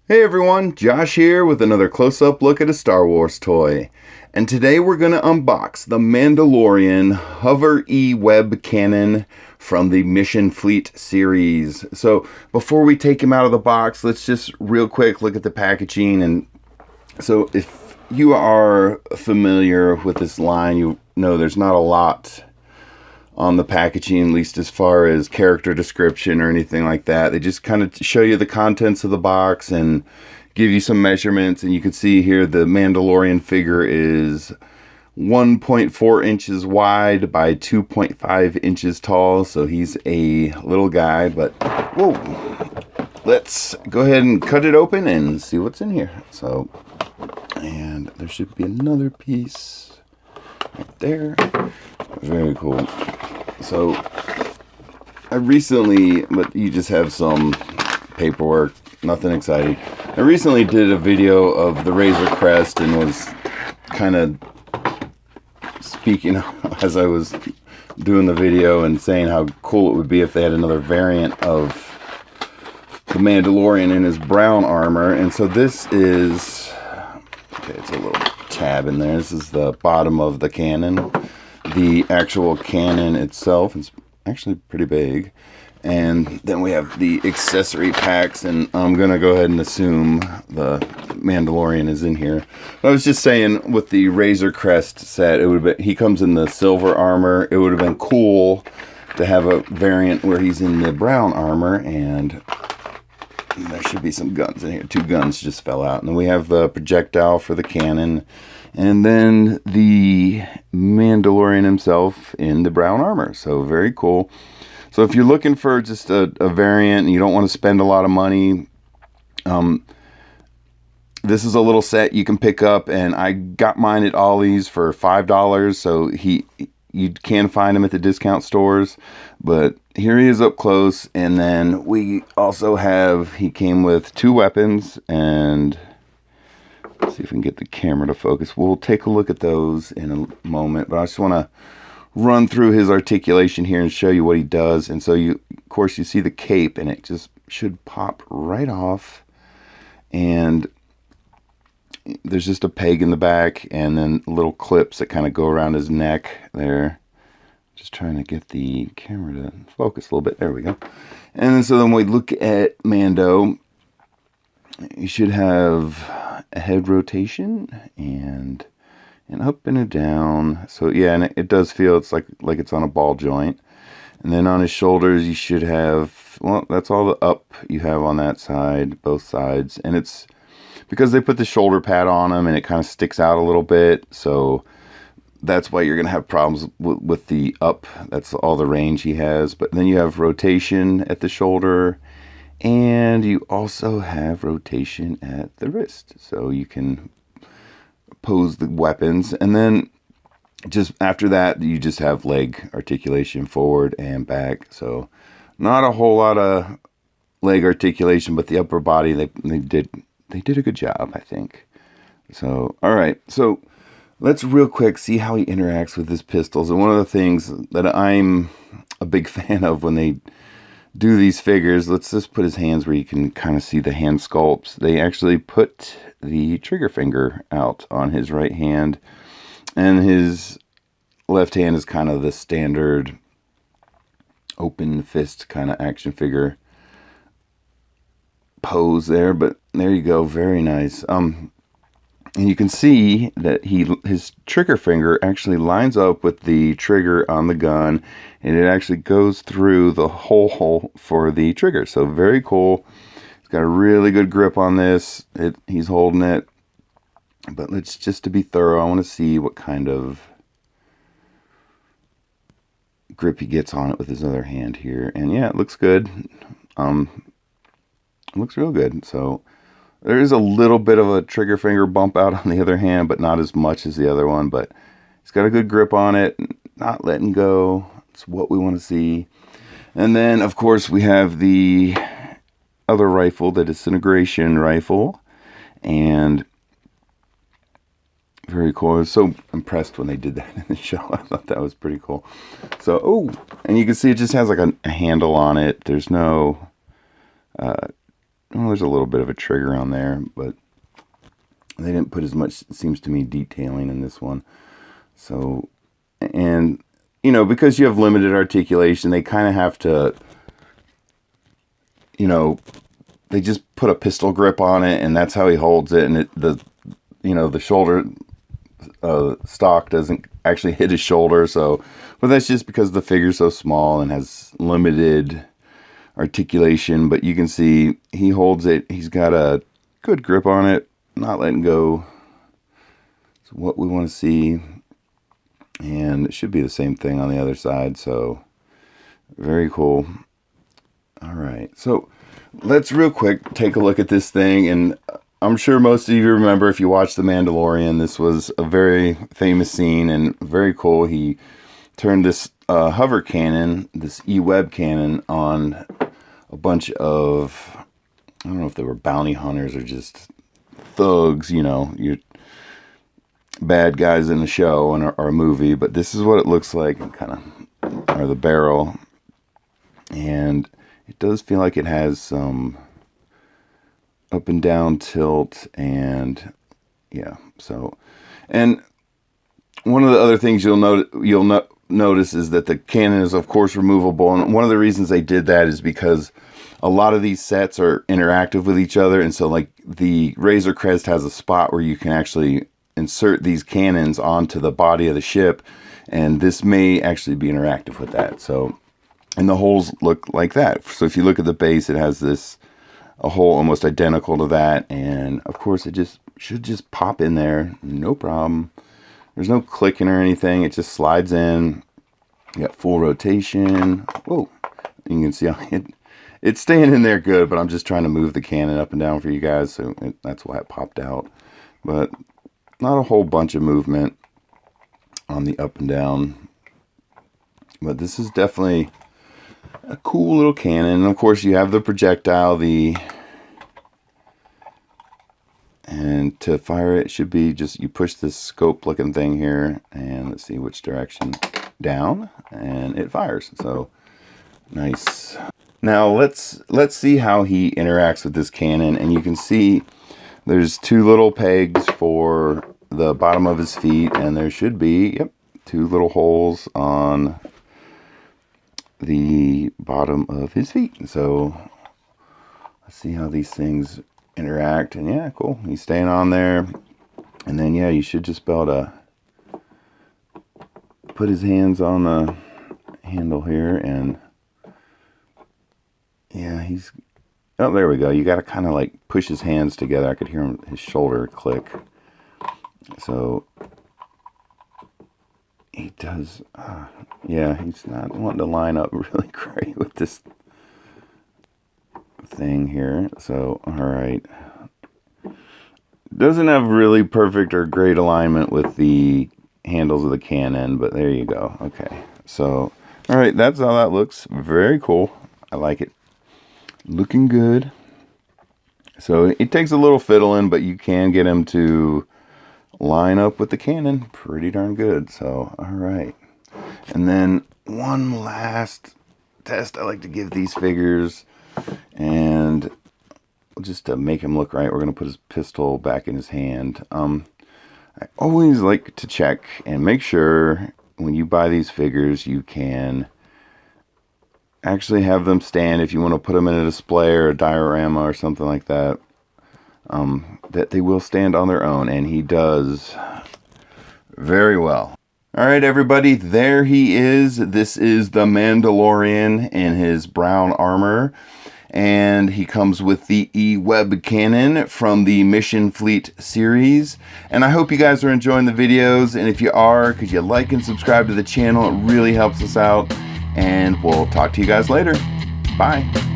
Hey everyone, Josh here with another close-up look at a Star Wars toy. And today we're going to unbox the Mandalorian Hover E-Web Cannon from the Mission Fleet series. So before we take him out of the box, let's just real quick look at the packaging. And so if you are familiar with this line, you know there's not a lot on the packaging, at least as far as character description or anything like that. They just kind of show you the contents of the box and give you some measurements. And you can see here the Mandalorian figure is 1.4 inches wide by 2.5 inches tall. So he's a little guy, but whoa, let's go ahead and cut it open and see what's in here. So, and there should be another piece right there. Very cool. So I recently, but you just have some paperwork, nothing exciting. I recently did a video of the Razor Crest and was kind of speaking as I was doing the video and saying how cool it would be if they had another variant of the Mandalorian in his brown armor. And so this is, okay, it's a little tab in there. This is the bottom of the cannon. The actual cannon itself is actually pretty big. And then we have the accessory packs, and I'm going to go ahead and assume the Mandalorian is in here. But I was just saying, with the Razor Crest set, it would have been, he comes in the silver armor. It would have been cool to have a variant where he's in the brown armor, and there should be some guns in here. 2 guns just fell out. And then we have the projectile for the cannon. And then the Mandalorian himself in the brown armor. So very cool. So if you're looking for just a variant and you don't want to spend a lot of money, this is a little set you can pick up. And I got mine at Ollie's for $5. So you can find him at the discount stores. But here he is up close. And then we also have, he came with 2 weapons. And let's see if we can get the camera to focus. We'll take a look at those in a moment. But I just want to run through his articulation here and show you what he does. And so you, of course, you see the cape, and it just should pop right off. And there's just a peg in the back, and then little clips that kind of go around his neck there. Just trying to get the camera to focus a little bit. There we go. And so then we look at Mando. You should have a head rotation and an up and a down. So yeah, and it does feel it's like it's on a ball joint. And then on his shoulders you should have, well, that's all the up you have on that side, both sides. And it's because they put the shoulder pad on him and it kind of sticks out a little bit. So that's why you're going to have problems with the up. That's all the range he has. But then you have rotation at the shoulder. And you also have rotation at the wrist. So you can pose the weapons. And then just after that, you just have leg articulation forward and back. So not a whole lot of leg articulation, but the upper body, they did a good job, I think. So, all right. So let's real quick see how he interacts with his pistols. And one of the things that I'm a big fan of when they do these figures, let's just put his hands where you can kind of see the hand sculpts. They actually put the trigger finger out on his right hand, and his left hand is kind of the standard open fist kind of action figure pose there. But there you go, very nice. And you can see that his trigger finger actually lines up with the trigger on the gun, and it actually goes through the hole for the trigger. So very cool. He's got a really good grip on this. He's holding it. But let's just to be thorough, I want to see what kind of grip he gets on it with his other hand here. And yeah, it looks good. It looks real good. So there is a little bit of a trigger finger bump out on the other hand, but not as much as the other one. But he's got a good grip on it, not letting go. It's what we want to see. And then, of course, we have the other rifle, the disintegration rifle. And very cool. I was so impressed when they did that in the show. I thought that was pretty cool. So, and you can see it just has like a handle on it. There's no well, there's a little bit of a trigger on there, but they didn't put as much, it seems to me, detailing in this one. So, and, you know, because you have limited articulation, they kind of have to, you know, they just put a pistol grip on it, and that's how he holds it. And the shoulder stock doesn't actually hit his shoulder. So, but that's just because the figure's so small and has limited articulation. But you can see he holds it. He's got a good grip on it, not letting go. It's what we want to see. And it should be the same thing on the other side. So, very cool. All right. So, let's real quick take a look at this thing. And I'm sure most of you remember, if you watched The Mandalorian, this was a very famous scene and very cool. He turned this hover cannon, this E-Web cannon, on a bunch of, I don't know if they were bounty hunters or just thugs, you know, you're bad guys in a show or a movie, but this is what it looks like, kind of, or the barrel. And it does feel like it has some up and down tilt, and yeah. So, and one of the other things you'll notice is that the cannon is, of course, removable. And one of the reasons they did that is because a lot of these sets are interactive with each other, and so like the Razor Crest has a spot where you can actually insert these cannons onto the body of the ship, and this may actually be interactive with that. So, and the holes look like that. So if you look at the base, it has a hole almost identical to that, and of course it should just pop in there, no problem. There's no clicking or anything, it just slides in. You got full rotation. Whoa, you can see how it's staying in there good, but I'm just trying to move the cannon up and down for you guys, so that's why it popped out. But not a whole bunch of movement on the up and down, but this is definitely a cool little cannon. And of course you have the projectile, and to fire it should be just, you push this scope looking thing here, and let's see which direction, down, and it fires. So nice. Now let's see how he interacts with this cannon. And you can see there's two little pegs for the bottom of his feet, and there should be, yep, two little holes on the bottom of his feet. So let's see how these things interact. And yeah, cool, he's staying on there. And then yeah, you should just be able to put his hands on the handle here, and yeah, he's, oh, there we go. You got to kind of like push his hands together. I could hear his shoulder click. So he does, yeah, he's not wanting to line up really great with this thing here. So, all right. Doesn't have really perfect or great alignment with the handles of the cannon, but there you go. Okay. So, all right, that's how that looks. Very cool. I like it. Looking good. So it takes a little fiddling, but you can get him to line up with the cannon pretty darn good. So, all right. And then one last test I like to give these figures, and just to make him look right, we're going to put his pistol back in his hand. I always like to check and make sure when you buy these figures, you can actually have them stand, if you want to put them in a display or a diorama or something like that, that they will stand on their own, and he does very well. All right, everybody, there he is. This is the Mandalorian in his brown armor, and he comes with the E-Web cannon from the Mission Fleet series. And I hope you guys are enjoying the videos, and if you are, could you like and subscribe to the channel? It really helps us out, and we'll talk to you guys later. Bye.